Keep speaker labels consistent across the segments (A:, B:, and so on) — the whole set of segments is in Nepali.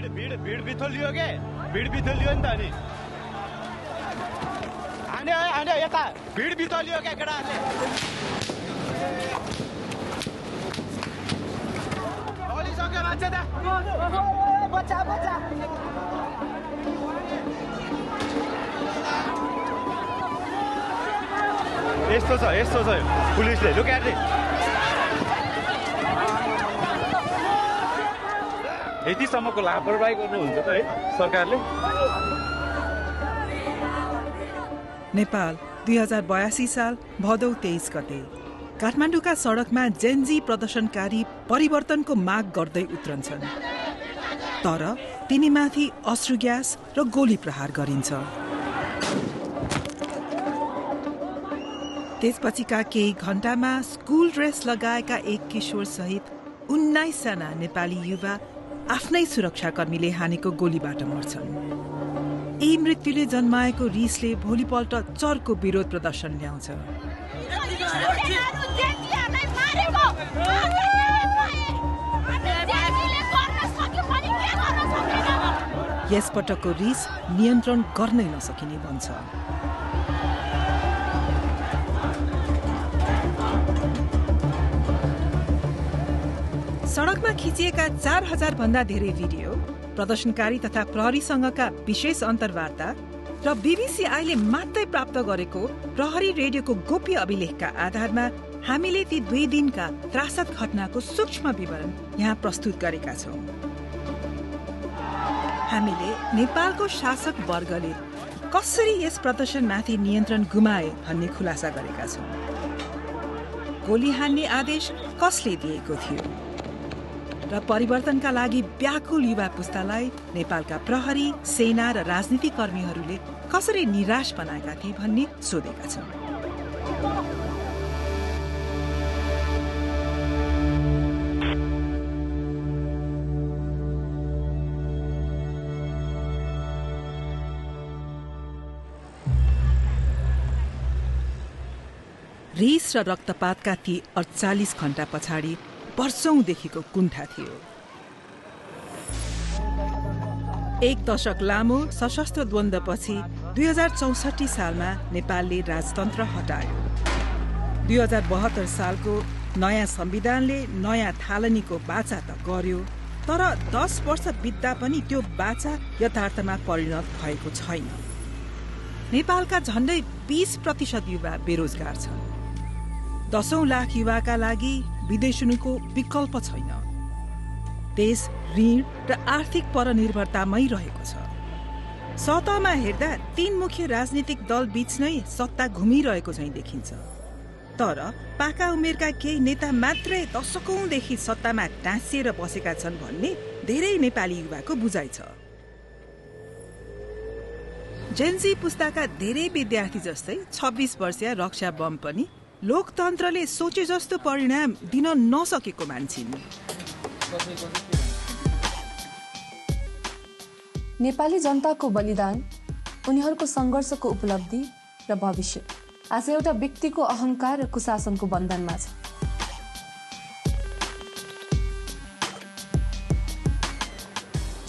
A: भिड बिथोलियो के भिड बिथोलियो नि त अनि आने यता भिड बिथोलियो के केटाहरूले सक्यो मान्छे त बच्चा यस्तो छ पुलिसले लुक एट दिस यतिसम्मको लापरवाही गर्नुहुन्छ त है सरकारले।
B: नेपाल 2082 साल भदौ 23 गते काठमाडौँका सडकमा जेनजी प्रदर्शनकारी परिवर्तनको माग गर्दै उत्रन्छन्, तर तिनीमाथि अश्रु ग्यास र गोली प्रहार गरिन्छ। त्यसपछिका केही घण्टामा स्कुल ड्रेस लगाएका एक किशोर सहित 19 जना नेपाली युवा आफ्नै सुरक्षाकर्मीले हानेको गोलीबाट मर्छन्। यी मृत्युले जन्माएको रिसले भोलिपल्ट चर्को विरोध प्रदर्शन ल्याउँछ। यसपटकको रिस नियन्त्रण गर्नै नसकिने बन्छ। सडकमा खिचिएका 4000 भन्दा धेरै भिडियो, प्रदर्शनकारी तथा प्रहरीसँगका विशेष अन्तर्वार्ता र बीबीसीआईले मात्रै प्राप्त गरेको प्रहरी रेडियोको गोप्य अभिलेखका आधारमा हामीले ती 2 दिनका त्रासद घटनाको सूक्ष्म विवरण यहाँ प्रस्तुत गरेका छौं। हामीले नेपालको शासक वर्गले कसरी यस प्रदर्शनमाथि नियन्त्रण गुमाए भन्ने खुलासा गरेका छौं। गोली हान्ने आदेश कसले दिएको थियो र परिवर्तनका लागि व्याकुल युवा पुस्तालाई नेपालका प्रहरी, सेना र राजनीतिक कर्मीहरूले कसरी निराश बनाएका थिए भन्ने सोधेका छौं। रिस र रक्तपातका ती 48 घण्टा पछाडि वर्षौंदेखिको कुण्ठा थियो। 1 दशक लामो सशस्त्र द्वन्द्वपछि 2064 सालमा नेपालले राजतन्त्र हटायो। 2072 सालको नयाँ संविधानले नयाँ थालनीको बाचा त गर्यो, तर 10 वर्ष बित्दा पनि त्यो बाचा यथार्थमा परिणत भएको छैन। नेपालका झण्डै 20% युवा बेरोजगार छन्। 10 लाख युवाका लागि विदेशनुको विकल्प छैन। देश ऋण र आर्थिक परनिर्भरतामै रहेको छ। सतहमा हेर्दा 3 मुख्य राजनीतिक दल बीच नै सत्ता घुमिरहेको झैं देखिन्छ, तर पाका उमेरका केही नेता मात्रै दशकौंदेखि सत्तामा टाँसिएर बसेका छन् भन्ने धेरै नेपाली युवाको बुझाइ छ। जेनजी पुस्ताका धेरै विद्यार्थी जस्तै 26 वर्षीय रक्षा बम पनि लोकतन्त्रले सोचे जस्तो परिणाम दिन नसकेको मान्छिन्।
C: नेपाली जनताको बलिदान, उनीहरूको संघर्षको उपलब्धि र भविष्य आज एउटा व्यक्तिको अहंकार र कुशासनको बन्धनमा छ।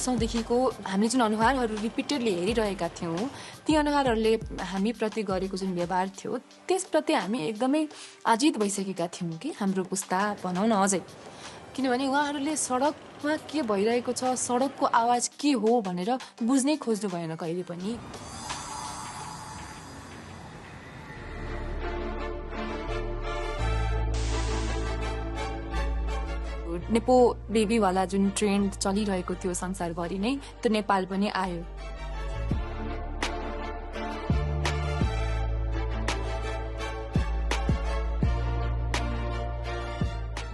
D: देखिको हामीले जुन अनुहारहरू रिपिटेडली हेरिरहेका थियौँ, ती अनुहारहरूले हामी प्रति गरेको जुन व्यवहार थियो त्यसप्रति हामी एकदमै आजित भइसकेका थियौँ कि हाम्रो पुस्ता भनौँ न अझै, किनभने उहाँहरूले सडकमा के भइरहेको छ, सडकको आवाज के हो भनेर बुझ्नै खोज्नु भएन कहिले पनि। नेपो बेबीवाला जुन ट्रेन्ड चलिरहेको थियो संसारभरि नै, त्यो नेपाल पनि आयो।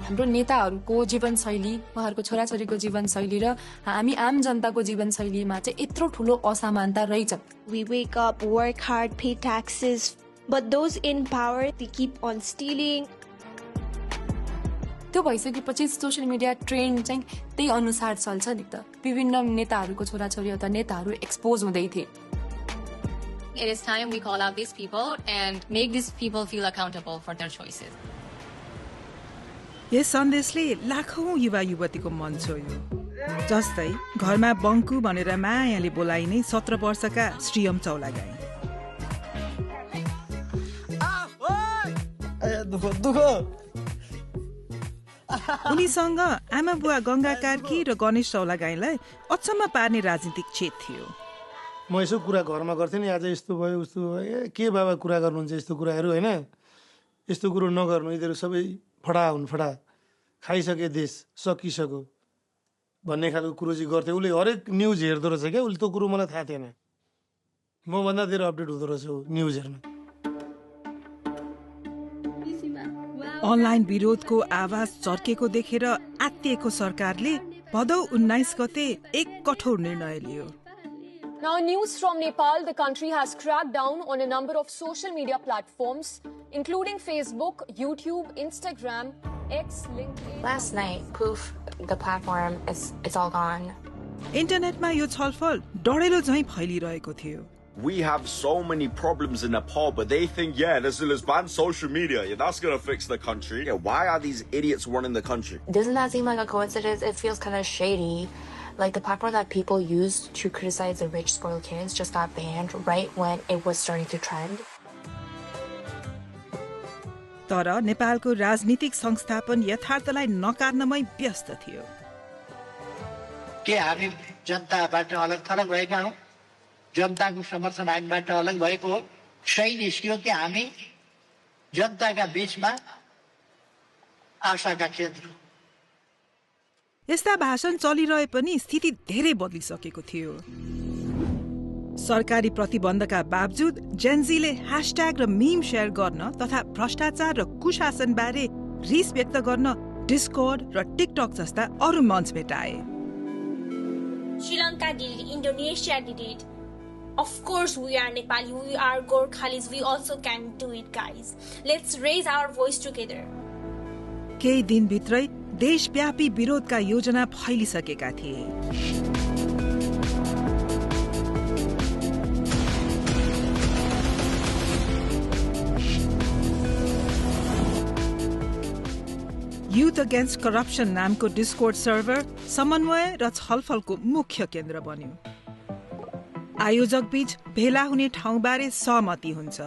D: हाम्रो नेताहरूको जीवनशैली, उहाँहरूको छोराछोरीको जीवनशैली र हामी आम जनताको जीवनशैलीमा चाहिँ यत्रो ठुलो असमानता रहेछ।
E: We wake up, work hard, pay taxes, but those in power, they keep on stealing.
D: त्यो भइसकेपछि सोसियल मिडिया ट्रेन्ड चाहिँ त्यही अनुसार चल्छ नि त। विभिन्न नेताहरूको छोराछोरी अथवा नेताहरू एक्सपोज हुँदै थिए।
F: It is time we call out these people and make these people feel accountable for their choices.
B: यस सन्देशले लाखौं युवा युवतीको मन छोयो। जस्तै घरमा बङ्कु भनेर मायाले बोलाइने 17 वर्षका श्रीयम चौलागाई। उनीसँग आमा बुवा गंगा कार्की र गणेश चौलागाईलाई अचम्म पार्ने राजनीतिक छेद थियो।
G: म यसो कुरा घरमा गर्थेँ नि, आज यस्तो भयो उस्तो भयो, के बाबा कुरा गर्नुहुन्छ यस्तो कुराहरू, होइन यस्तो कुरो नगर्नु, यिनीहरू सबै फडा हुन्, फडा खाइसके देश सकिसक्यो भन्ने खालको कुरो चाहिँ गर्थ्यो। उसले हरेक न्युज हेर्दो रहेछ क्या, उसले त्यो कुरो मलाई थाहा थिएन, मभन्दा धेरै अपडेट हुँदो रहेछ न्युज हेर्न।
B: अनलाइन विरोधको आवाज चर्केको देखेर आत्तिएको सरकारले भदौ 19 गते एक कठोर निर्णय लियो।
H: Now, news from Nepal, the country has cracked down on a number of social media platforms, including Facebook, YouTube, Instagram, X, LinkedIn.
I: Last night, poof, the platform it's all gone.
B: इन्टरनेटमा यो छलफल डढेलो झैं फैलिरहेको थियो।
J: We have so many problems in Nepal, but they think, yeah, let's ban social media. Yeah, that's going to fix the country. Yeah, why are these idiots running the country?
I: Doesn't that seem like a coincidence? It feels kind of shady. Like the platform that people used to criticize the rich spoiled kids just got banned right when it was starting to trend.
B: तर नेपालको राजनीतिक संस्थापन यथार्थलाई नकार्नमै व्यस्त थियो।
K: के हामी जनताबाट अलग थलग भएका हौं? जनताको समर्थन हामीबाट अलग भएको हो? सही निस्कियो कि हामी जनताका बीचमा आशाका केन्द्र।
B: यस्ता भाषण चलिरहे पनि स्थिति धेरै बदलिसकेको थियो। सरकारी प्रतिबन्धका बावजुद जेनजीले ह्याशट्याग र मीम शेयर गर्न तथा भ्रष्टाचार र कुशासन बारे रिस व्यक्त गर्न डिस्कर्ड र टिकटक जस्ता अरू मञ्च भेटाए।
L: Sri Lanka did it, Indonesia did it. Of course we are Nepali, we are Gorkhalis, we also can do it, guys. Let's raise our voice together.
B: केही दिनभित्रै देशव्यापी विरोधका योजना फैलिसकेका थिए। युथ अगेन्स्ट करप्सन नामको डिस्कोर्ड सर्भर समन्वय र छलफलको मुख्य केन्द्र बन्यो। आयोजक बीच भेला हुने ठाउँबारे सहमति हुन्छ।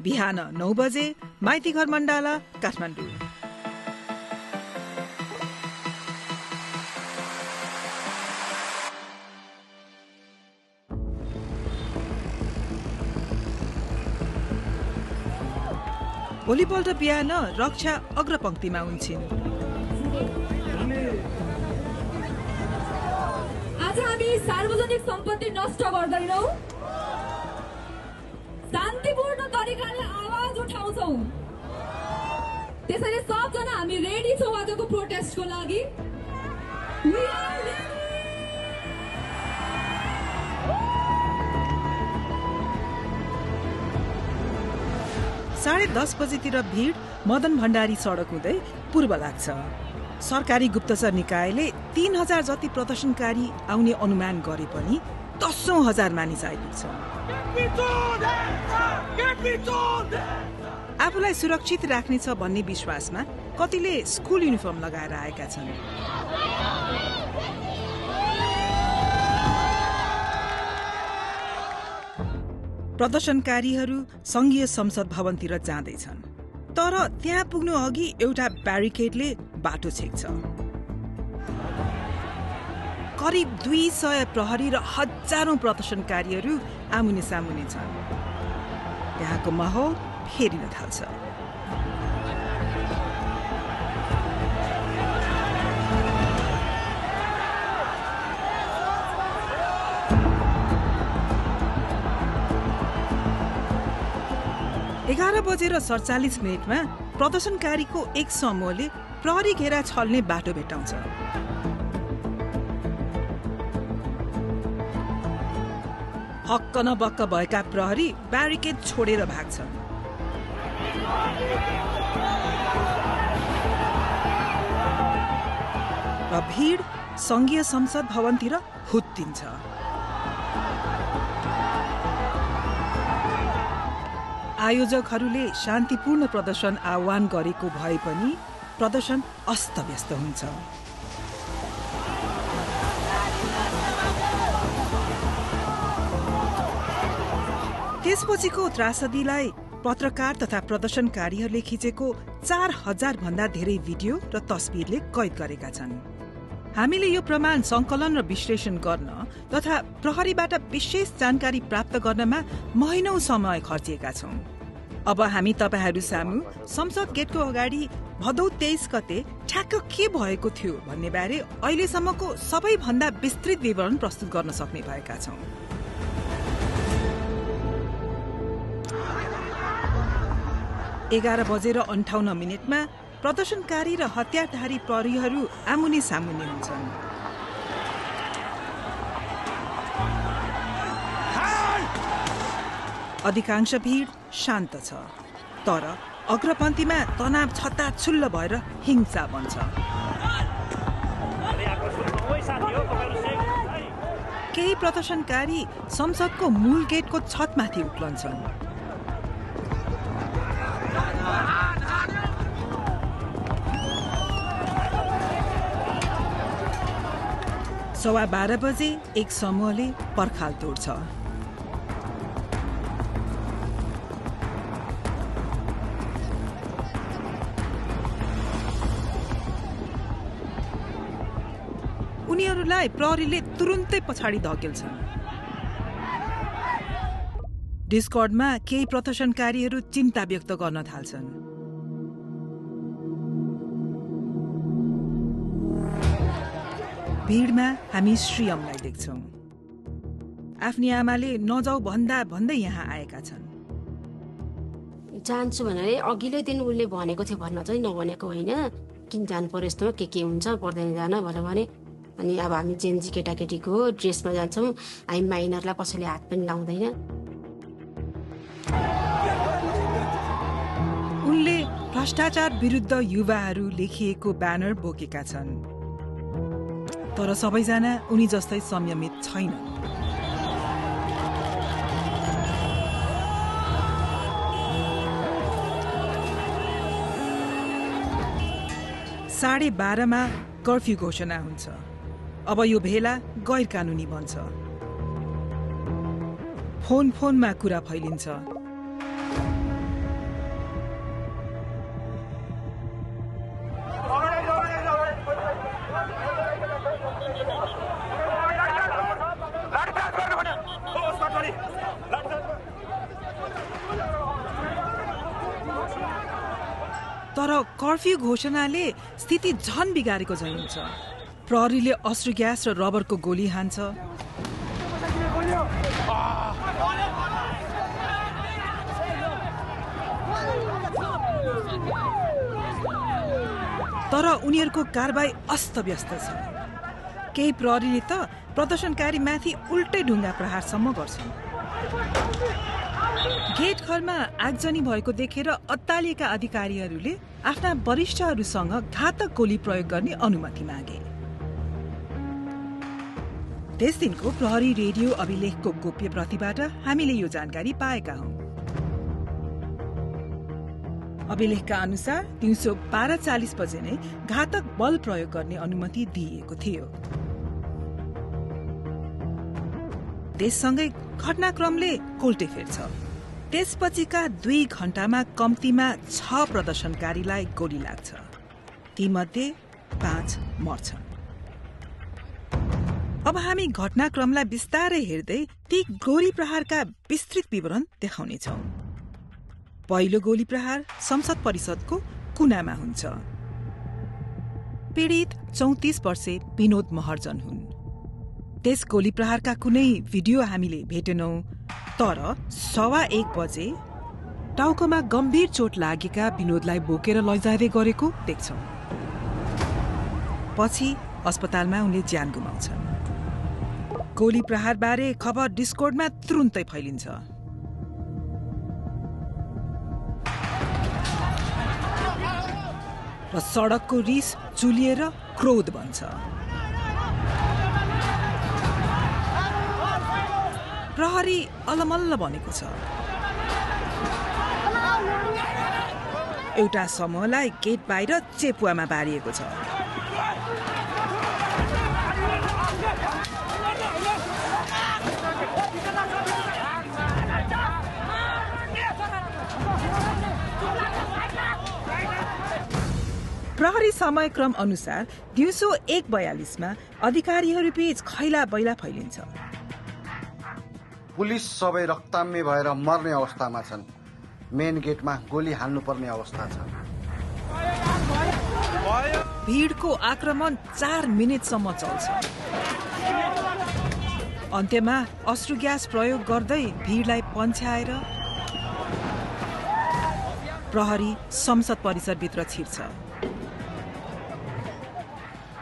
B: बिहान 9 बजे माइतीघर मण्डाला, काठमाडौँ। भोलिपल्ट बिहान रक्षा अग्रपंक्तिमा हुन्छन्।
M: आज हामी सार्वजनिक सम्पत्ति नष्ट गर्दैनौं, शान्तिपूर्ण तरिकाले आवाज उठाउँछौं। त्यसैले सबजना हामी रेडी छौं आजको प्रोटेस्टको लागि। We are ready.
B: 10:30 बजेतिर भीड मदन भण्डारी सडक हुँदै पूर्व लाग्छ। सरकारी गुप्तचर निकायले 3000 जति प्रदर्शनकारी आउने अनुमान गरे पनि 10,000 मानिस आइपुग्छ। आफूलाई सुरक्षित राख्नेछ भन्ने विश्वासमा कतिले स्कुल युनिफर्म लगाएर आएका छन्। प्रदर्शनकारीहरू संघीय संसद भवनतिर जाँदैछन्, तर त्यहाँ पुग्नु अघि एउटा ब्यारिकेडले बाटो छेक्छ। करिब 200 प्रहरी र हजारौं प्रदर्शनकारीहरू आमुने सामुने छन्। त्यहाँको माहौल फेरिन थाल्छ। एघार बजेर 47 मिनटमा प्रदर्शनकारीको एक समूहले प्रहरी घेरा छल्ने बाटो भेटाउँछ। हक्क नबक्क भएका प्रहरी ब्यारिकेड छोडेर भाग्छन्। र भीड संघीय संसद भवनतिर हुत्तिन्छ। आयोजकहरूले शान्तिपूर्ण प्रदर्शन आह्वान गरेको भए पनि प्रदर्शन अस्तव्यस्त हुन्छ। त्यसपछिको त्रासदीलाई पत्रकार तथा प्रदर्शनकारीहरूले खिचेको 4000 भन्दा धेरै भिडियो र तस्बिरले कैद गरेका छन्। हामीले यो प्रमाण संकलन र विश्लेषण गर्न तथा प्रहरीबाट विशेष जानकारी प्राप्त गर्नमा महिनौं समय खर्चिएका छौं। अब हामी तपाईहरू सामु संसद गेटको अगाडि भदौ 23 गते ठ्याक्क के भएको थियो भन्ने बारे अहिलेसम्मको सबैभन्दा विस्तृत विवरण प्रस्तुत गर्न सक्ने भएका छौं। 11:58 प्रदर्शनकारी र हतियारधारी प्रहरीहरू आमुने सामुने हुन्छन्। अधिकांश भीड शान्त छ, तर अग्रपन्थीमा तनाव छत्ताछुल्ल भएर हिंसा बन्छ। केही प्रदर्शनकारी संसदको मूल गेटको छतमाथि उक्लन्छन्। सवा 12 बजे एक समूहले पर्खाल तोड्छ। उनीहरूलाई प्रहरीले तुरुन्तै पछाडि धकेल्छन्। डिस्कर्डमा केही प्रदर्शनकारीहरू चिन्ता व्यक्त गर्न थाल्छन्। भीडमा हामी श्रीयमलाई देख्छौं। आफ्नी आमाले नजाऊ भन्दा भन्दै यहाँ आएका छन्।
N: जान्छु भनेर अघिल्लै दिन उसले भनेको थियो, भन्न चाहिँ नभनेको होइन। किन जानु पर्यो, यस्तोमा के हुन्छ, पर्दैन जान भनेर भने। अनि अब हामी जेन्जी केटाकेटीको ड्रेसमा जान्छौँ, हामी माइनरलाई कसैले हात पनि लाउँदैन।
B: उनले भ्रष्टाचार विरुद्ध युवाहरू लेखिएको ब्यानर बोकेका छन्, तर सबैजना उनी जस्तै संयमित छैनन्। साढे 12 कर्फ्यू घोषणा हुन्छ। अब यो भेला गैर कानूनी बन्छ। फोनमा कुरा फैलिन्छ। तर कर्फ्यू घोषणाले स्थिति झन बिगारेको झैं हुन्छ। प्रहरीले अश्रु ग्यास र रबरको गोली हान्छ। तर उनीहरूको कारबाही अस्तव्यस्त छ। केही प्रहरीले त प्रदर्शनकारी माथि उल्टै ढुङ्गा प्रहारसम्म गर्छन्। गेट घरमा आगजनी भएको देखेर अत्तालिएका अधिकारीहरूले आफ्ना वरिष्ठहरूसँग घातक गोली प्रयोग गर्ने अनुमति मागे। त्यस दिनको प्रहरी रेडियो अभिलेखको गोप्य प्रतिबाट हामीले यो जानकारी पाएका हौं। अभिलेखका अनुसार दिउँसो 12:40 बजे नै घातक बल प्रयोग गर्ने अनुमति दिइएको थियो। त्यससँगै घटनाक्रमले कोल्टे फेर्छ। त्यसपछिका 2 घण्टामा कम्तीमा 6 प्रदर्शनकारीलाई गोली लाग्छ। तीमध्ये 5 मर्छन्। अब हामी घटनाक्रमलाई बिस्तारै हेर्दै ती गोली प्रहारका विस्तृत विवरण देखाउनेछौं। पहिलो गोली प्रहार संसद परिषदको कुनामा हुन्छ। पीडित 34 वर्षे विनोद महर्जन हुन्। त्यस गोली प्रहारका कुनै भिडियो हामीले भेटेनौं, तर 1:15 बजे टाउकोमा गम्भीर चोट लागेका विनोदलाई बोकेर लैजाँदै गरेको देख्छौं। पछि अस्पतालमा उनले ज्यान गुमाउँछन्। गोली प्रहारबारे खबर डिस्कोर्डमा तुरुन्तै फैलिन्छ। र सडकको रिस चुलिएर क्रोध बन्छ। प्रहरी अलमल्ल बनेको छ। एउटा समूहलाई गेट बाहिर चेपुवामा बारिएको छ। प्रहरी समयक्रम अनुसार दिउँसो 1:42 अधिकारीहरूबीच खैला बैला फैलिन्छ।
O: पुलिस सबै रक्ताम्य भएर मर्ने अवस्थामा छन्। मेन गेटमा गोली हाल्नुपर्ने अवस्था छ।
B: भीडको आक्रमण 4 मिनेटसम्म चल्छ। अन्त्यमा अश्रु ग्यास प्रयोग गर्दै भीडलाई पन्छ्याएर प्रहरी संसद परिसरभित्र छिर्छ।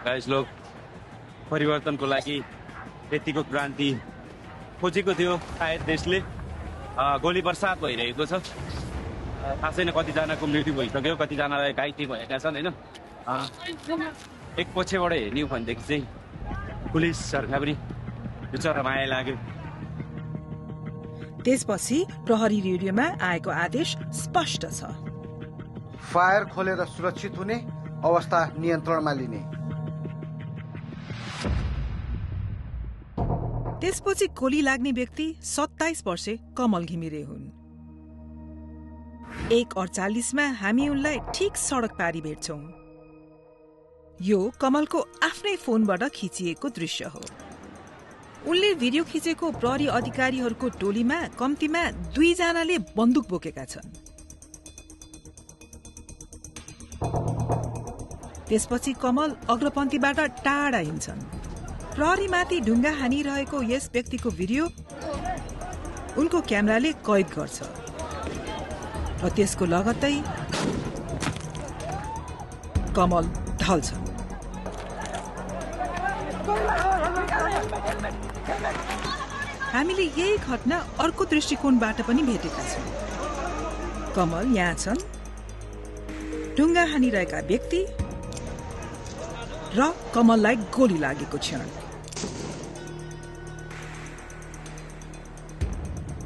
A: गाइस लोग परिवर्तनको लागि यतिको क्रान्ति खोजेको थियो सायद देशले। गोली बर्सात भइरहेको छ। थाहा छैन कतिजनाको मृत्यु भइसक्यो, कतिजनालाई घाइते भएका छन् होइन। एक पछिबाट हेर्ने हो भनेदेखि चाहिँ पुलिसहरूलाई पनि बिचरा माया लाग्यो।
B: त्यसपछि प्रहरी रेडियोमा आएको आदेश स्पष्ट छ।
O: फायर खोलेर सुरक्षित हुने, अवस्था नियन्त्रणमा लिने।
B: त्यसपछि गोली लाग्ने व्यक्ति 27 वर्षे कमल घिमिरे हुन्। 1:48 हामी उनलाई ठिक सडक पारी भेट्छौं। यो कमलको आफ्नै फोनबाट खिचिएको दृश्य हो। उनले भिडियो खिचेको प्रहरी अधिकारीहरूको टोलीमा कम्तीमा 2 जनाले बन्दुक बोकेका छन्। त्यसपछि कमल अग्रपन्थीबाट टाढा हिँड्छन्। प्रहरीमाथि ढुङ्गा हानिरहेको यस व्यक्तिको भिडियो उनको क्यामेराले कैद गर्छ र त्यसको लगत्तै कमल ढल्छन्। हामीले यही घटना अर्को दृष्टिकोणबाट पनि भेटेका छौं। कमल यहाँ छन्, ढुङ्गा हानिरहेका व्यक्ति र कमललाई गोली लागेको क्षण।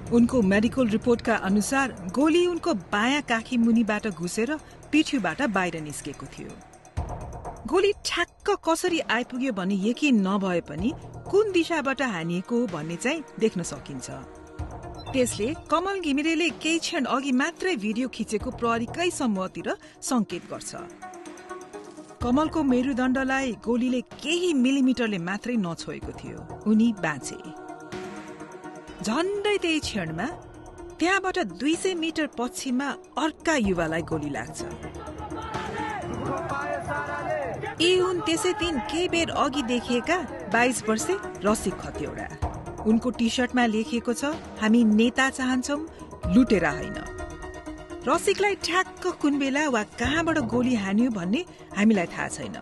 B: उनको मेडिकल रिपोर्टका अनुसार गोली उनको बायाँ काखी मुनिबाट घुसेर पिठ्यूबाट बाहिर निस्केको थियो। गोली ठ्याक्क कसरी आइपुग्यो भन्ने यकिन नभए पनि कुन दिशाबाट हानिएको हो भन्ने चाहिँ देख्न सकिन्छ। त्यसले कमल घिमिरेले केही क्षण अघि मात्रै भिडियो खिचेको प्रहरीकै समूहतिर संकेत गर्छ। कमलको मेरुदण्डलाई गोलीले केही मिलिमिटरले मात्रै नछोएको थियो। उनी बाँचे। झन्डै त्यही क्षणमा त्यहाँबाट 200 मिटर पश्चिममा अर्का युवालाई गोली लाग्छ। यी हुन् त्यसै दिन केही बेर अघि देखिएका 22 वर्षे रसिक खतिवडा। उनको टी सर्टमा लेखिएको छ, हामी नेता चाहन्छौं, लुटेरा होइन। रसिकलाई ठ्याक्क कुन बेला वा कहाँबाट गोली हान्यो भन्ने हामीलाई थाहा छैन।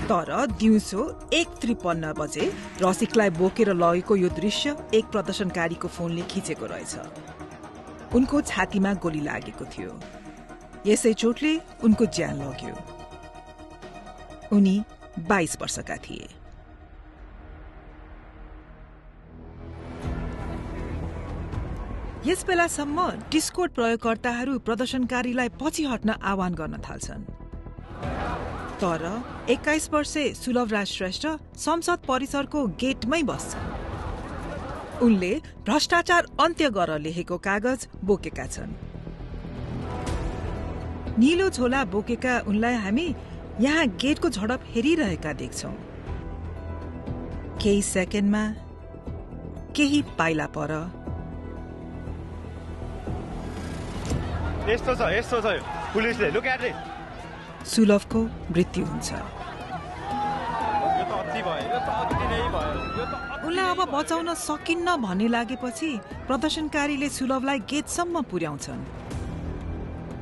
B: तर दिउँसो 1:53 बजे रसिकलाई बोकेर लगेको यो दृश्य एक प्रदर्शनकारीको फोनले खिचेको रहेछ। उनको छातीमा गोली लागेको थियो। यसै चोटले उनको ज्यान लग्यो। उनी 22 वर्षका थिए। यस बेलासम्म डिस्कोड प्रयोगकर्ताहरू प्रदर्शनकारीलाई पछि हट्न आह्वान गर्न थाल्छन्। तर 21 वर्षे सुलभराज श्रेष्ठ संसद परिसरको गेटमै बस्छन्। उनले भ्रष्टाचार अन्त्य गर लेखेको कागज बोकेका छन्। नीलो झोला बोकेका उनलाई हामी यहाँ गेटको झडप हेरिरहेका देख्छौं। केही सेकेन्डमा केही पाइला पर
A: यस्तो छ पुलिसले लुक एट इट।
B: सुलभको मृत्यु हुन्छ। उनलाई अब बचाउन सकिन्न भन्ने लागेपछि प्रदर्शनकारीले सुलभलाई गेटसम्म पुर्याउँछन्।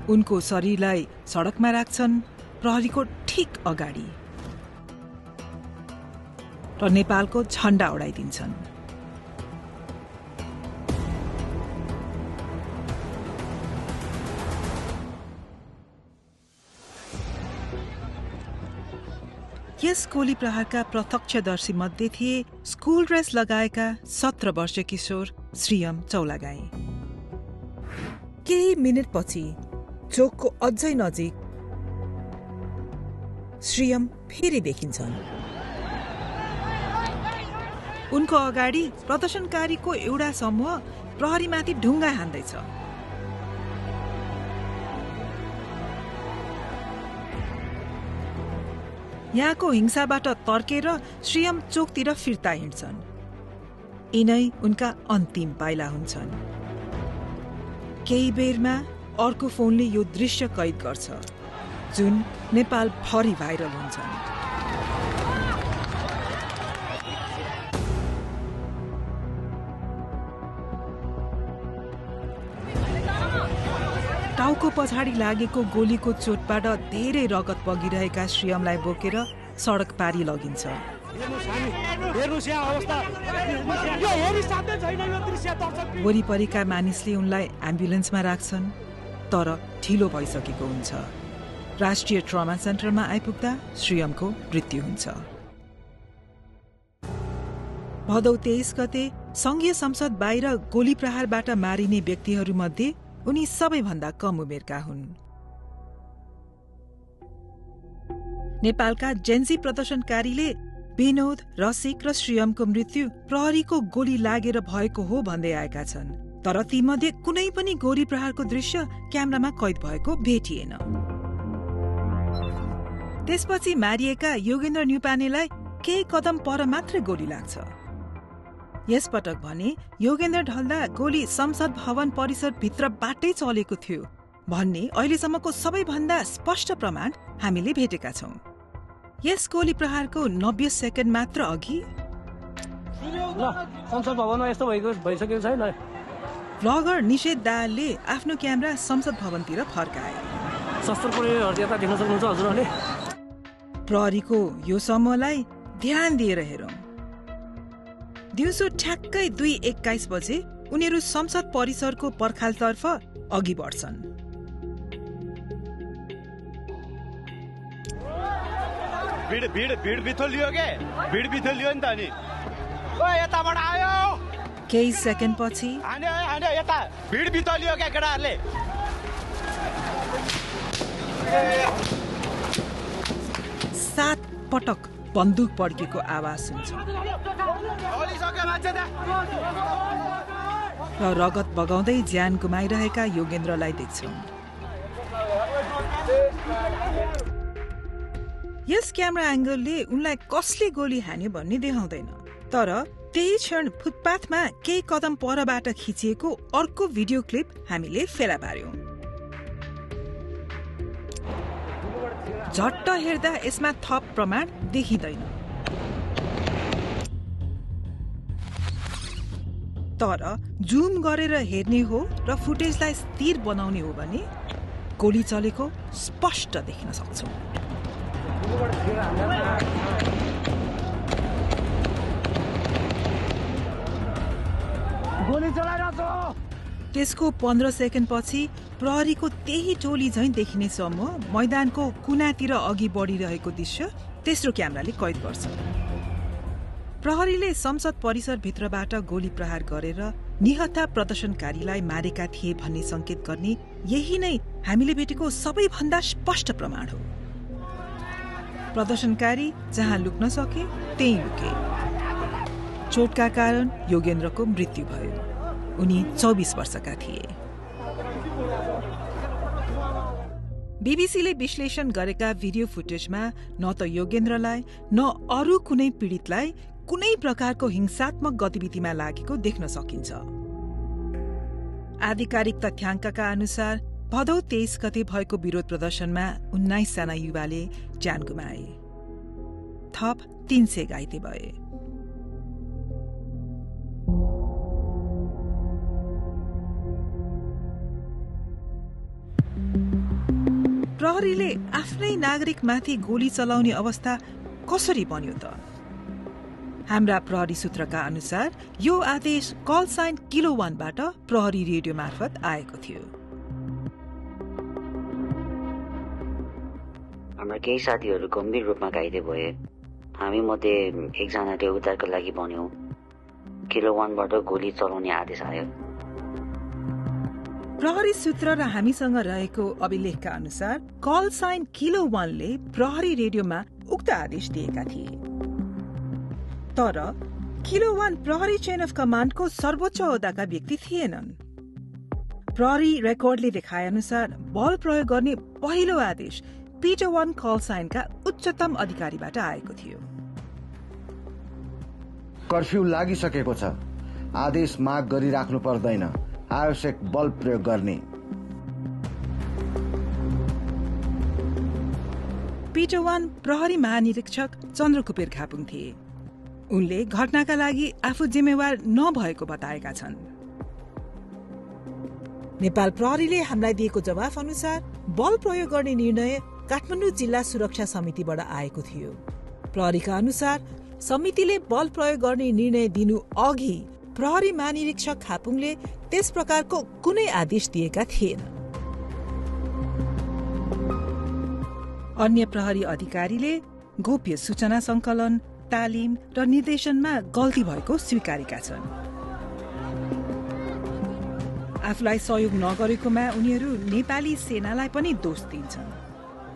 B: उनको शरीरलाई सडकमा राख्छन्, प्रहरीको ठिक अगाडि, र नेपालको झण्डा उडाइदिन्छन्। यस गोली प्रहारका प्रत्यक्षदर्शी मध्ये थिए स्कुल ड्रेस लगाएका 17 वर्षीय किशोर श्रीयम चौलागाई। केही मिनेटपछि चोकको अझै नजिक श्रीयम फेरि देखिन्छन्। उनको अगाडि प्रदर्शनकारीको एउटा समूह प्रहरीमाथि ढुङ्गा हान्दैछ। यहाँको हिंसाबाट तर्केर श्रीयम चोकतिर फिर्ता हिँड्छन्। यिनै उनका अन्तिम पाइला हुन्छन्। केही बेरमा अर्को फोनले यो दृश्य कैद गर्छ, जुन नेपाल भरि भाइरल हुन्छन्। टाउको पछाडि लागेको गोलीको चोटबाट धेरै रगत बगिरहेका श्रीयमलाई बोकेर सडक पारी लगिन्छ। वरिपरिका मानिसले उनलाई एम्बुलेन्समा राख्छन्, तर ढिलो भइसकेको हुन्छ। राष्ट्रिय ट्रमा सेन्टरमा आइपुग्दा श्रीयमको मृत्यु हुन्छ। भदौ 23 गते संघीय संसद बाहिर गोली प्रहारबाट मारिने व्यक्तिहरूमध्ये उनी सबैभन्दा कम उमेरका हुन्। नेपालका जेन्जी प्रदर्शनकारीले विनोद, रसिक र श्रीयमको मृत्यु प्रहरीको गोली लागेर भएको हो भन्दै आएका छन्, तर तीमध्ये कुनै पनि गोली प्रहारको दृश्य क्यामेरामा कैद भएको भेटिएन। त्यसपछि मारिएका योगेन्द्र न्युपानेलाई केही कदम पर मात्रै गोली लाग्छ। यसपटक भने योगेन्द्र ढल्दा गोली संसद भवन परिसर भित्रबाटै चलेको थियो भन्ने अहिलेसम्मको सबैभन्दा स्पष्ट प्रमाण हामीले भेटेका छौं। यस गोली प्रहारको 90 सेकेन्ड मात्र अघि
P: संसद भवनमा यस्तो भइसकेको छैन।
B: ब्लगर निषेध दाहालले आफ्नो क्यामेरा संसद भवनतिर फर्काए।
P: शस्त्र प्रयोगहरू यता देख्न सक्नुहुन्छ हजुरहरूले।
B: प्रहरीको यो समूहलाई ध्यान दिएर हेरौं। दिउँसो ठ्याक्कै 2:21 बजे उनीहरू संसद परिसरको पर्खालतर्फ अघि बढ्छन्। केही सेकेन्ड पछि 7 पटक बन्दुक पड्केको आवाज सुन्छ र रगत बगाउँदै ज्यान गुमाइरहेका योगेन्द्रलाई देख्छौं। यस क्यामेरा एंगलले उनलाई कसले गोली हान्यो भन्ने देखाउँदैन, तर त्यही क्षण फुटपाथमा केही कदम परबाट खिचिएको अर्को भिडियो क्लिप हामीले फेला पार्यौं। झट्ट हेर्दा यसमा थप प्रमाण देखिँदैन, तर जुम गरेर हेर्ने हो र फुटेजलाई स्थिर बनाउने हो भने गोली चलेको स्पष्ट देख्न सक्छौं। त्यसको 15 सेकेन्ड पछि प्रहरीको त्यही टोली झैं देखिने समूह मैदानको कुनातिर अघि बढिरहेको दृश्य तेस्रो क्यामेराले कैद गर्छ। प्रहरीले संसद परिसर भित्रबाट गोली प्रहार गरेर निहत्था प्रदर्शनकारीलाई मारेका थिए भन्ने संकेत गर्ने यही नै हामीले भेटेको सबैभन्दा स्पष्ट प्रमाण हो। प्रदर्शनकारी जहाँ लुक्न सके त्यही लुके। चोटका कारण योगेन्द्रको मृत्यु भयो। उनी 24 वर्षका थिए। बीबीसीले विश्लेषण गरेका भिडियो फुटेजमा न त योगेन्द्रलाई न अरू कुनै पीडितलाई कुनै प्रकारको हिंसात्मक गतिविधिमा लागेको देख्न सकिन्छ। आधिकारिक तथ्याङ्कका अनुसार भदौ 23 गते भएको विरोध प्रदर्शनमा 19 जना युवाले ज्यान गुमाए। थप 300 घाइते भए। प्रहरीले आफ्नै नागरिकमाथि गोली चलाउने अवस्था कसरी बन्यो त? हाम्रा प्रहरी सूत्रका अनुसार यो आदेश कल साइन किलो 1 बाट प्रहरी रेडियो मार्फत आएको थियो।
Q: हाम्रा केही साथीहरू गम्भीर रूपमा घाइते भए। हामी मध्ये एकजनाले उद्धारको लागि भन्यो, किलो 1 बाट गोली चलाउने आदेश आयो।
B: प्रहरी सूत्र र हामीसँग रहेको अभिलेखका अनुसार कल साइन किलो 1 ले प्रहरी रेडियोमा उक्त आदेश दिएका थिए, तर किलो 1 प्रहरी चेन अफ कमान्डको सर्वोच्च ओहदाका व्यक्ति थिएनन्। प्रहरी रेकर्डले देखाए अनुसार बल प्रयोग गर्ने पहिलो आदेश पिटर 1 कल साइनका उच्चतम अधिकारीबाट आएको थियो।
O: कर्फ्यू लागिसकेको छ, आदेश माग गरिराख्नु पर्दैन, आवश्यक बल प्रयोग गर्ने।
B: पिटर 1 प्रहरी महानिरीक्षक चन्द्रकुपेर खापुङ थिए। उनले घटनाका लागि आफू जिम्मेवार नभएको बताएका छन्। नेपाल प्रहरीले हामीलाई दिएको जवाफ अनुसार बल प्रयोग गर्ने निर्णय काठमाडौँ जिल्ला सुरक्षा समितिबाट आएको थियो। प्रहरीका अनुसार समितिले बल प्रयोग गर्ने निर्णय दिनु अघि प्रहरी महानिरीक्षक खापुङले त्यस प्रकारको कुनै आदेश दिएका थिएन। अन्य प्रहरी अधिकारीले गोप्य सूचना संकलन, तालिम र निर्देशनमा गल्ती भएको स्वीकारेका छन्। आफूलाई सहयोग नगरेकोमा उनीहरू नेपाली सेनालाई पनि दोष दिन्छन्।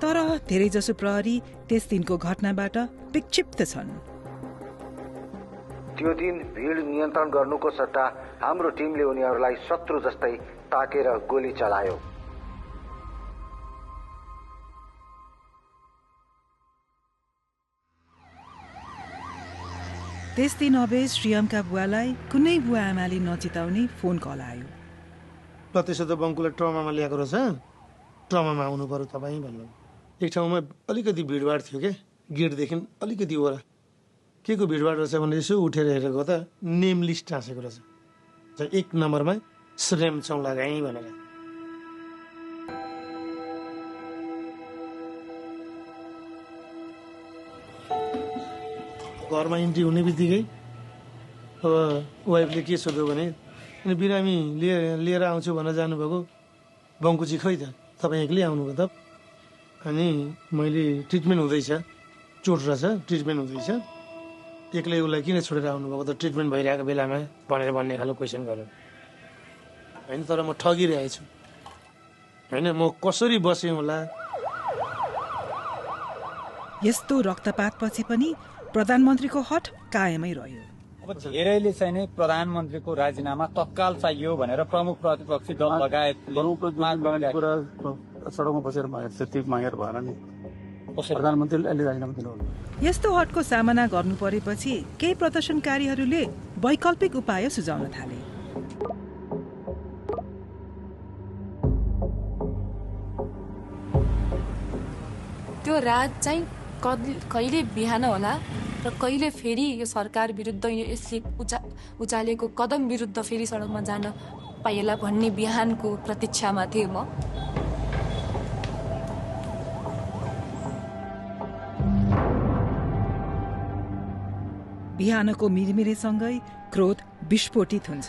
B: तर धेरैजसो प्रहरी त्यस दिनको घटनाबाट विक्षिप्त छन्।
O: त्यो दिन भिड नियन्त्रण गर्नुको सट्टा हाम्रो टिमले उनीहरूलाई शत्रु जस्तै ताकेर गोली चलायो।
B: त्यस दिन अबेज श्रीयमका बुवालाई कुनै बुवा आमाले नचिताउने फोन कल आयो।
G: त्यसो त बङ्कुलाई ट्रमामा ल्याएको रहेछ, ट्रमामा आउनु पर्यो तपाईँ भन्नु। एक ठाउँमा अलिकति भिडभाड थियो क्या, गेटदेखि अलिकति ओरा के को भिडभाड रहेछ भने यसो उठेर हेरेको त नेम लिस्ट टाँसेको रहेछ। 1 नम्बरमा श्रेम चौलागाई भनेर। घरमा इन्ट्री हुने बित्तिकै अब वाइफले के सोध्यो भने बिरामी लिएर आउँछु भनेर जानुभएको, बङ्कुची खै त तपाईँ एक्लै आउनुभयो त? अनि मैले ट्रिटमेन्ट हुँदैछ, चोट रहेछ, ट्रिटमेन्ट हुँदैछ, एक्लै उसलाई किन छोडेर आउनुभएको त ट्रिटमेन्ट भइरहेको बेलामा भनेर भन्ने खालको क्वेसन गर्यो होइन। तर म ठगिरहेको छु होइन, म कसरी बसेँ होला।
B: यस्तो रक्तपातपछि पनि प्रधानमन्त्रीको हट कायमै रह्यो।
R: अब धेरैले चाहिँ नै प्रधानमन्त्रीको राजीनामा तत्काल चाहियो भनेर प्रमुख प्रतिपक्षी दल लगायत सडकमा बसेर त्यति मागेर भएर नि प्रधानमन्त्रीले अहिले राजीनामा दिनुभयो।
B: यस्तो हटको सामना गर्नु परेपछि केही प्रदर्शनकारीहरूले वैकल्पिक उपाय सुझाउन थाले।
D: त्यो रात चाहिँ कहिले बिहान होला र कहिले फेरि यो सरकार विरुद्ध यसले उचालेको कदम विरुद्ध फेरि सडकमा जान पाइएला भन्ने बिहानको प्रतीक्षामा थिएँ म।
B: बिहानको मिरमिरेसँगै क्रोध विस्फोटित हुन्छ।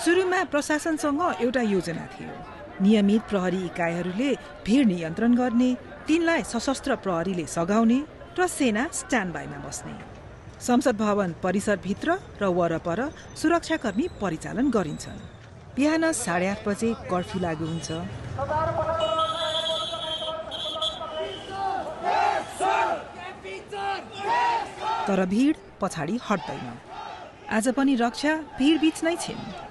B: सुरुमा प्रशासनसँग एउटा योजना थियो। नियमित प्रहरी इकाइहरूले भिड नियन्त्रण गर्ने, तिनलाई सशस्त्र प्रहरीले सघाउने र सेना स्ट्यान्ड बाईमा बस्ने। संसद भवन परिसरभित्र र वरपर सुरक्षाकर्मी परिचालन गरिन्छन्। बिहान 8:30 बजे कर्फ्यू लागू हुन्छ। तर भिड पछाडि हट्दैन। आज पनि रक्षा भिड बीच नै छिन्।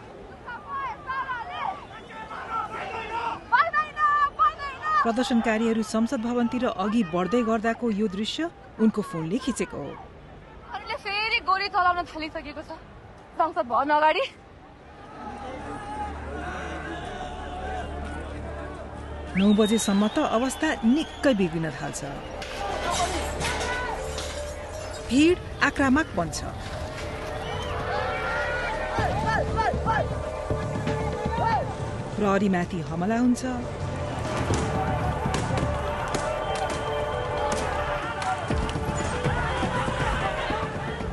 B: प्रदर्शनकारीहरू संसद भवनतिर अघि बढ्दै गर्दाको यो दृश्य उनको फोनले खिचेको हो।
S: फेरि गोली चलाउन थालिसकेको छ संसद भवन अगाडि।
B: 9 बजेसम्म त अवस्था निकै बिग्रिन थाल्छ। भिड आक्रामक बन्छ। प्रहरीमाथि हमला हुन्छ।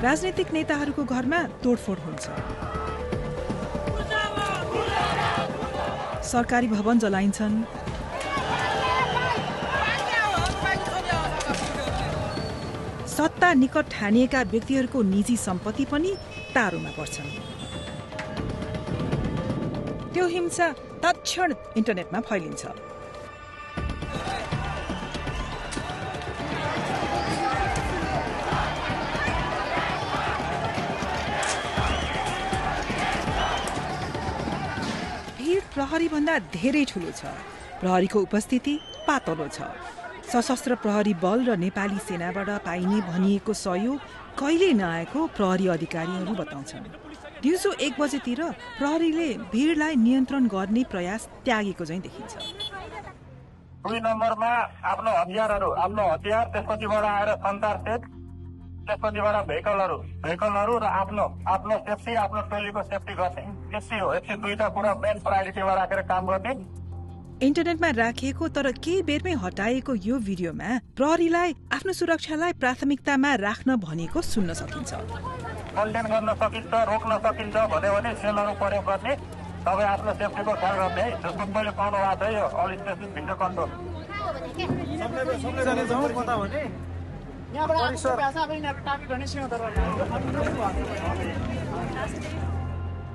B: राजनीतिक नेताहरूको घरमा तोडफोड हुन्छ। सरकारी भवन जलाइन्छन्। सत्ता निकट ठानिएका व्यक्तिहरूको निजी सम्पत्ति पनि तारोमा पर्छन्। त्यो हिंसा तत्क्षण इन्टरनेटमा फैलिन्छ। प्रहरीभन्दा धेरै ठूलो छ। प्रहरीको उपस्थिति पातलो छ। सशस्त्र प्रहरी बल र नेपाली सेनाबाट पाइने भनिएको सहयोग कहिले नआएको प्रहरी अधिकारीहरू बताउँछन्। दिउँसो 1 बजेतिर प्रहरीले भिडलाई नियन्त्रण गर्ने प्रयास त्यागेको चाहिँ देखिन्छ।
T: 2 नम्बरमा आफ्नो हतियार त्यसपछिबाट आएर सञ्चार सेट, त्यसपछिबाट भेहिकलहरू र आफ्नो सेफ्टी, आफ्नो टोलीको सेफ्टी गर्ने, यति हो। यति दुईटा कुरा मेन प्रायोरिटीमा राखेर काम गर्ने।
B: इन्टरनेटमा राखिएको तर केही बेरमै हटाएको यो भिडियोमा प्रहरीलाई आफ्नो सुरक्षालाई प्राथमिकतामा राख्न भनेको सुन्न सकिन्छ।
T: कन्टेन गर्न सकिन्छ, रोक्न सकिन्छ भन्यो भने सेलहरू प्रयोग गर्ने, तपाईँ आफ्नो सेफ्टीको ख्याल गर्ने। जस्तो मैले पाउनु भएको छ यो अल स्टेसन भिडियो कन्ट्रोल।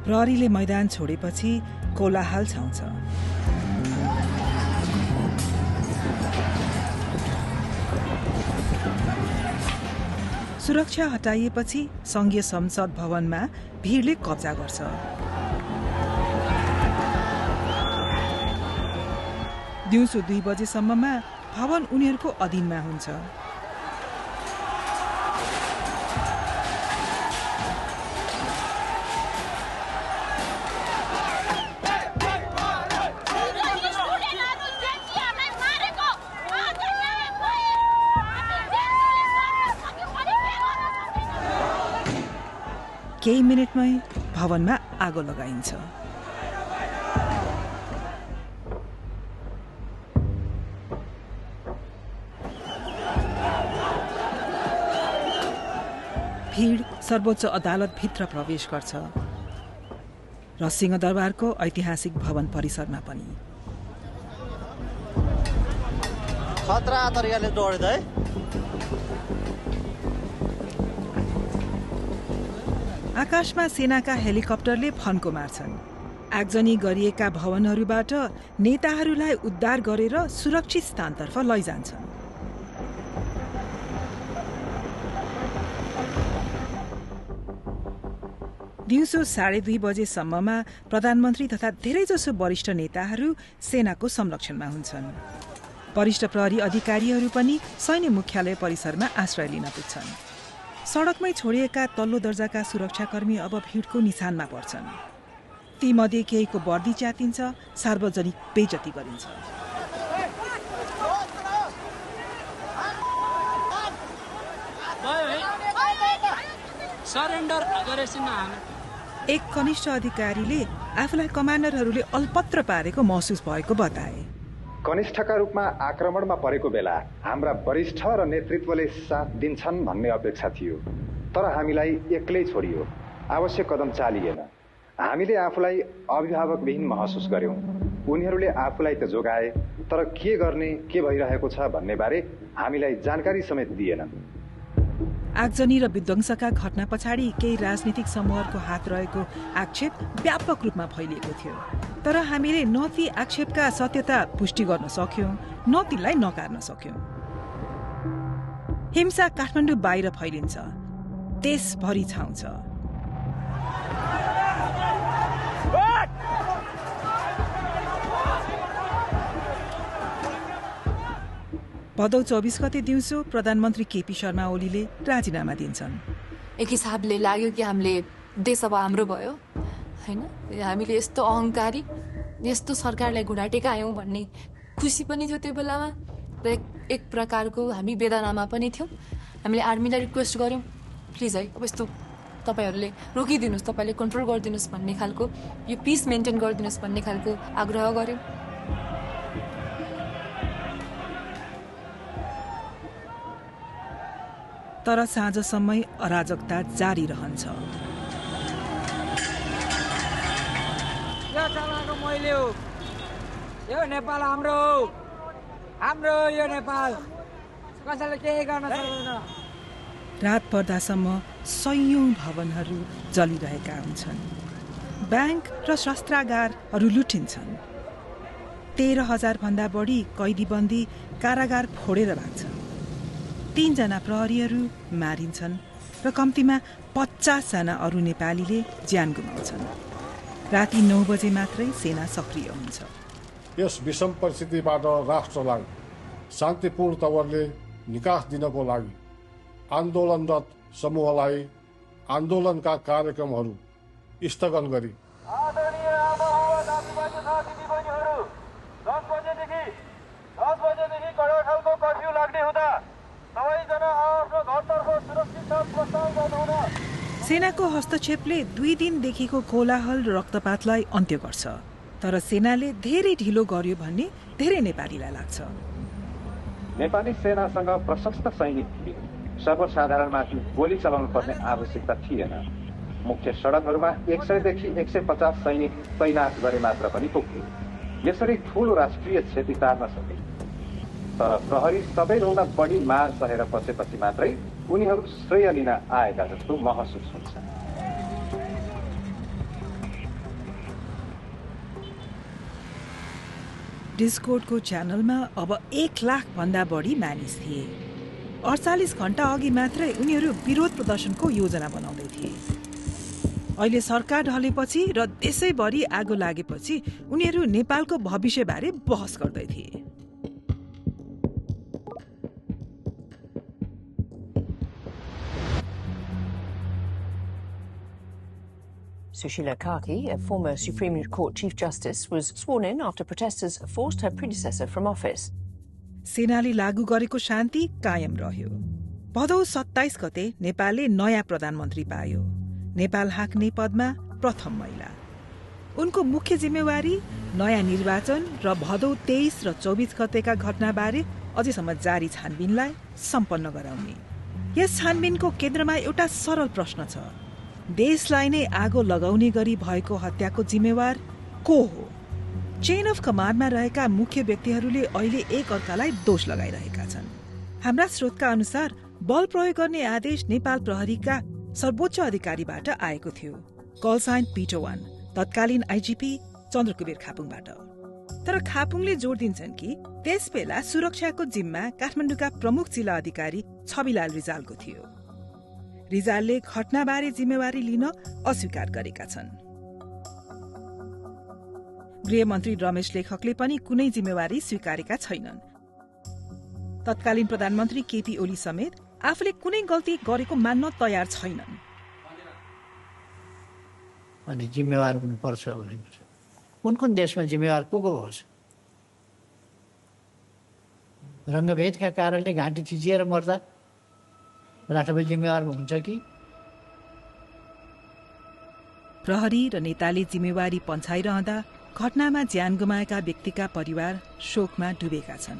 B: प्रहरीले मैदान छोडेपछि कोलाहल छाउँछ। सुरक्षा हटाइएपछि संघीय संसद भवनमा भिडले कब्जा गर्छ। दिउँसो 2 बजेसम्ममा भवन उनीहरूको अधीनमा हुन्छ। केही मिनेटमै भवनमा आगो लगाइन्छ। भीड सर्वोच्च अदालतभित्र प्रवेश गर्छ र सिंहदरबारको ऐतिहासिक भवन परिसरमा पनि।
U: खतरा तरिकाले दौड्दै
B: आकाशमा सेनाका हेलिकप्टरले फन्को मार्छन्। आगजनी गरिएका भवनहरूबाट नेताहरूलाई उद्धार गरेर सुरक्षित स्थानतर्फ लैजान्छन्। दिउँसो 2:30 बजेसम्ममा प्रधानमन्त्री तथा धेरैजसो वरिष्ठ नेताहरू सेनाको संरक्षणमा हुन्छन्। वरिष्ठ प्रहरी अधिकारीहरू पनि सैन्य मुख्यालय परिसरमा आश्रय लिन पुग्छन्। सडकमै छोडिएका तल्लो दर्जाका सुरक्षाकर्मी अब भिडको निशानमा पर्छन्। तीमध्ये केहीको वर्दी च्यातिन्छ, सार्वजनिक बेइज्जती गरिन्छ। एक कनिष्ठ अधिकारीले आफूलाई कमान्डरहरूले अल्पत्र पारेको महसुस भएको बताए।
V: कनिष्ठका रूपमा आक्रमणमा परेको बेला हाम्रा वरिष्ठ र नेतृत्वले साथ दिन्छन् भन्ने अपेक्षा थियो, तर हामीलाई एक्लै छोडियो। आवश्यक कदम चालिएन। हामीले आफूलाई अभिभावकविहीन महसुस गर्यौं। उनीहरूले आफूलाई त जोगाए, तर के गर्ने, के भइरहेको छ भन्ने बारे हामीलाई जानकारी समेत दिएनन्।
B: आगजनी र विध्वंसका घटना पछाडि केही राजनीतिक समूहहरूको हात रहेको आक्षेप व्यापक रूपमा फैलिएको थियो, तर हामीले न ती आक्षेपका सत्यता पुष्टि गर्न सक्यौं, न तिनलाई नकार्न सक्यौं। हिंसा काठमाडौँ बाहिर फैलिन्छ, देशभरि छाउँछ। भदौ 24 गते दिउँसो प्रधानमन्त्री केपी शर्मा ओलीले राजीनामा दिन्छन्।
D: एक हिसाबले लाग्यो कि हामीले देश अब हाम्रो भयो हैन, हामीले यस्तो अहंकारी, यस्तो सरकारलाई घुँडा टेकायौं भन्ने खुसी पनि थियो त्यो बेलामा, र एक प्रकारको हामी वेदनामा पनि थियौं। हामीले आर्मीलाई रिक्वेस्ट गर्यौं, प्लिज है अब यस्तो तपाईहरूले रोकिदिनुहोस्, तपाईँले कन्ट्रोल गरिदिनुहोस् भन्ने खालको, यो पिस मेन्टेन गरिदिनुहोस् भन्ने खालको आग्रह गर्यौं।
B: तर साँझसम्मै अराजकता जारी रहन्छ।
R: मैले हो, यो नेपाल हाम्रो हो, हाम्रो यो नेपाल, कसैले केही गर्न सक्दैन।
B: रात पर्दासम्म सयौं भवनहरू जलिरहेका हुन्छन्। ब्याङ्क र शस्त्रागारहरू लुटिन्छन्। 13,000 भन्दा बढी कैदीबन्दी कारागार फोडेर भाग्छन्। 3 जना प्रहरीहरू मारिन्छन् र कम्तीमा 50 जना अरू नेपालीले ज्यान गुमाउँछन्। राति 9 बजे मात्रै सेना सक्रिय हुन्छ।
C: यस विषम परिस्थितिबाट राष्ट्रलाई शान्तिपूर्ण तवरले निकास दिनको लागि आन्दोलनरत समूहलाई आन्दोलनका कार्यक्रमहरू स्थगन गरी
T: आदरणीय आमाबाबा दाजुभाइ तथा दिदीबहिनीहरू 10 बजेदेखि कडा खालको कर्फ्यू लाग्ने हुँदा सबैजना आफ्नो घरतर्फ सुरक्षित साथ प्रस्थान गर्नुहुन।
B: सेनाको हस्तक्षेपले 2 दिनदेखिको कोलाहल र रक्तपातलाई अन्त्य गर्छ, तर सेनाले धेरै ढिलो गर्यो भन्ने धेरै नेपालीलाई लाग्छ।
V: नेपाली सेनासँग प्रशस्त सैनिक थिए, सर्वसाधारणमाथि गोली चलाउनु पर्ने आवश्यकता थिएन। मुख्य सडकहरूमा 100 देखि 150 सैनिक तैनात गरे मात्र पनि पुग्थे। यसरी ठूलो राष्ट्रिय क्षति टार्न सके। तर प्रहरी सबैभन्दा बढी मार सहेर बसेपछि मात्रै उनीहरू श्रेय लिन आएका जस्तो महसुस हुन्छ।
B: डिस्कोर्डको च्यानलमा अब 1 लाख भन्दा बढी मानिस थिए। 48 घण्टा अघि मात्रै उनीहरू विरोध प्रदर्शनको योजना बनाउँदै थिए। अहिले सरकार ढलेपछि र देशैभरि आगो लागेपछि उनीहरू नेपालको भविष्यबारे बहस गर्दै थिए।
E: Sushila Karki, a former Supreme Court Chief Justice, was sworn in after protesters forced her predecessor from office.
B: सेनाले लागू गरेको शान्ति कायम रह्यो। भदौ 27 गते नेपालले नयाँ प्रधानमन्त्री पायो। नेपाल हाँक्ने पदमा प्रथम महिला। उनको मुख्य जिम्मेवारी नयाँ निर्वाचन र भदौ 23 र 24 गतेका घटनाबारे अझैसम्म जारी छानबिनलाई सम्पन्न गराउने। यस छानबिनको केन्द्रमा एउटा सरल प्रश्न छ। देशलाई नै आगो लगाउने गरी भएको हत्याको जिम्मेवार को हो? चेन अफ कमान्डमा रहेका मुख्य व्यक्तिहरूले अहिले एक अर्कालाई दोष लगाइरहेका छन्। हाम्रा स्रोतका अनुसार बल प्रयोग गर्ने आदेश नेपाल प्रहरीका सर्वोच्च अधिकारीबाट आएको थियो, कल साइन पिटो 1, तत्कालीन आइजिपी चन्द्रकुबेर खापुङबाट। तर खापुङले जोड दिन्छन् कि त्यसबेला सुरक्षाको जिम्मा काठमाडौँका प्रमुख जिल्ला अधिकारी छविलाल रिजालको थियो। रिजालले घटनाबारे जिम्मेवारी लिन अस्वीकार गरेका छन्। गृहमन्त्री रमेश लेखकले पनि कुनै जिम्मेवारी स्वीकारेका छैनन्। तत्कालीन प्रधानमन्त्री केपी ओली समेत आफूले कुनै गल्ती गरेको मान्न तयार छैनन्।
K: अनि जिम्मेवार हुनुपर्छ भने कुन देशमा जिम्मेवार को होस्? रङ्गभेदका कारणले घाँटी थिचिएर मर्दा राष्ट्रपति जिम्मेवार हुन्छ कि?
B: प्रहरी र नेताले जिम्मेवारी पन्छाइरहँदा घटनामा ज्यान गुमाएका व्यक्तिका परिवार शोकमा डुबेका छन्।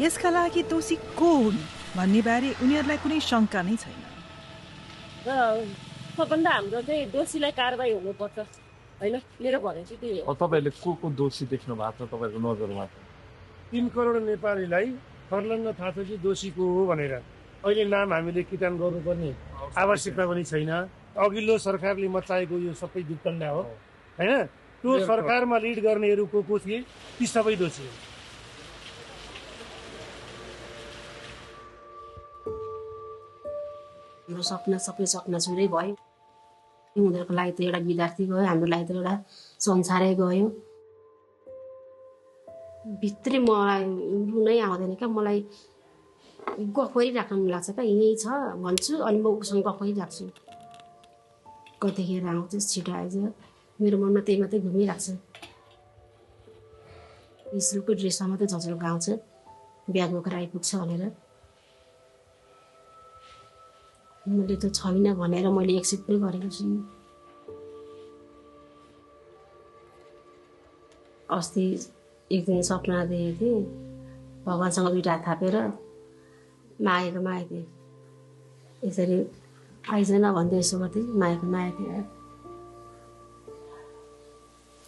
B: यसका लागि दोषी को हुन् भन्ने बारे उनीहरूलाई कुनै शंका नै छैन।
P: सबभन्दा हाम्रो चाहिँ दोषीलाई कारबाही हुनुपर्छ हैन, मेरो भनाइ चाहिँ त्यही हो।
W: तपाईहरुले को दोषी देख्नु भएको छ तपाईहरुको नजरमा?
G: 3 करोड नेपालीलाई फर्लङ्ग थाहा छ कि दोषी को हो भनेर अहिले नाम हामीले किटान गर्नुपर्ने आवश्यकता पनि छैन। अघिल्लो सरकारले मचाएको यो सबै वितण्डा हो हैन। त्यो सरकारमा लिड गर्नेहरू को थिए ती सबै दोषी हो।
N: हाम्रो सपना सबै सपना छुरै भयो। उनीहरूको लागि त एउटा विद्यार्थी गयो, हाम्रो लागि त एउटा संसारै गयो। भित्री मलाई रुनै आउँदैन क्या, मलाई गफ गरिराख्न मन लाग्छ क्या, यहीँ छ भन्छु अनि म उसँग गफ गरिराख्छु। कतिखेर आउँछ छिटो आइज, मेरो मनमा त्यही मात्रै घुमिरहेको छ। स्कुलको ड्रेसमा मात्रै झन्झल्को आउँछ, ब्याग बोकेर आइपुग्छ भनेर। मैले त छैन भनेर मैले एक्सेप्ट पनि गरेको छु। अस्ति एक दिन सपना देखेको थिएँ, भगवान्सँग दुईटा हात थापेर मागेको थिएँ, यसरी आइजन भन्दै यसो गर्थेँ, मागेको थिएँ।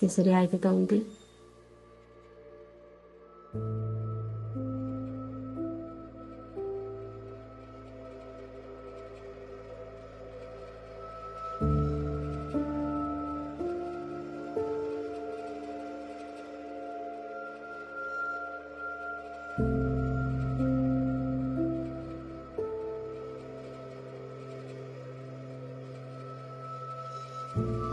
N: त्यसरी आएको त हुन्थ्यो।
B: थियो